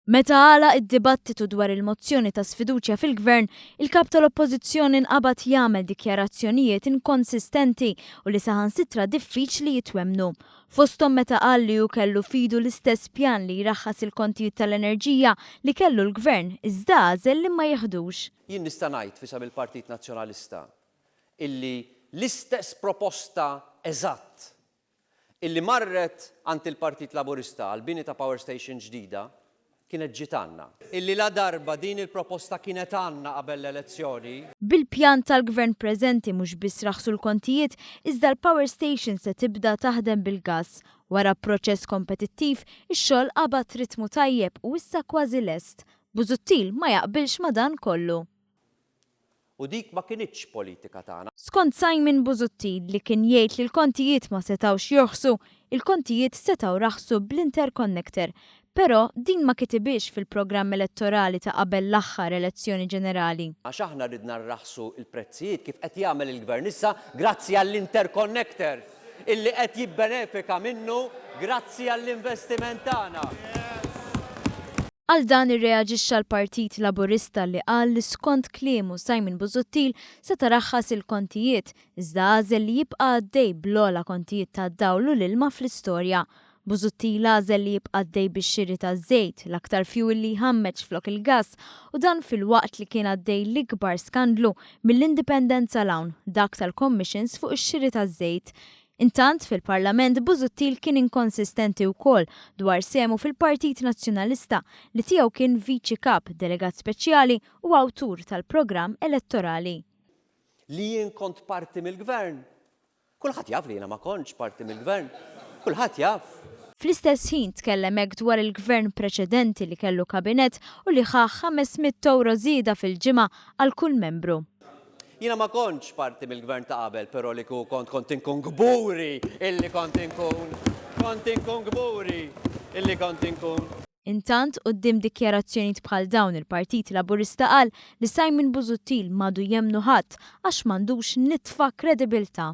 Meta għala id-dibattitu dwar il-mozzjoni ta' sfiduċja fil-gvern, il-kap tal-oppożizzjoni nqabad jagħmel dikjarazzjonijiet inkonsistenti u li saħansitra diffiċli jitwemnu. Fosthom meta qal li hu kellu fidu l-istess pjan li jraħħas il-kontijiet tal-enerġija li kellu l-gvern iżda għażel li ma jeħdux. Jien nista' ngħid fisem il-Partit Nazzjonalista illi l-istess proposta eżatt illi marret għand il-Partit Laburista għall-bini ta' power station ġdida kienet ġiet għandna. Illi la darba din il-proposta kienet għandna qabel l-elezzjoni. Bil-pjan tal-gvern preżenti mhux biss raħsu l-kontijiet, iżda l-power station se tibda taħdem bil-gass. Wara proċess kompetittiv, ix-xogħol qabad ritmu tajjeb u issa kważi lest. Busuttil ma jaqbilx ma dan kollu. U dik ma kienitx politika tagħna. Skont Simon Busuttil li kien jgħid li l-kontijiet ma setawx jorħsu, il-kontijiet setaw raħsu bl-interconnector. Però din ma kitibix fil-programm elettorali ta' qabel l-aħħar elezzjoni ġenerali. Għax aħna ridna nraħsu il-prezzijiet kif qed jagħmel il-gvern issa grazzi għall-interconnector illi qed jibbenefika minnu grazzi għall-investiment tagħna. Għal dan irreaġixxa l-Partit Laburista li qal li skont kliemu Simon Busuttil se taraħħas il-kontijiet iżda għażel li jibqa' għaddej bl-ogħla kontijiet tad-dawl u l-ilma fl-istorja. Busuttil għażel li jibqa' għaddej bix-xiri taż-żejt, l-aktar fuel li jħammeġ flok il-gass u dan fil-waqt li kien għaddej l-ikbar skandlu mill-indipendenza l-hawn dak tal-commissions fuq ix-xiri taż-żejt. Intant fil-Parlament Busuttil kien inkonsistenti wkoll dwar semu fil-Partit Nazzjonalista li tiegħu kien viċi kap, delegat speċjali u awtur tal-programm elettorali. Li jien kont parti mill-gvern. Kulħadd jaf li jiena ma kontx parti mill-gvern. Kulħadd jaf. Fl-istess ħin tkellem hekk dwar il-gvern preċedenti li kellu kabinet u li ħa 500 euro żieda fil-ġimgħa għal kull membru. Jiena ma kontx parti mill-gvern ta' qabel, però li kont inkun gburi illi kont inkun gburi illi kont inkun. Intant quddiem dikjarazzjonijiet bħal dawn il-Partit Laburista qal li Simon Busuttil m'għadu jemmnu ħadd għax m'għandux nitfa' kredibilità.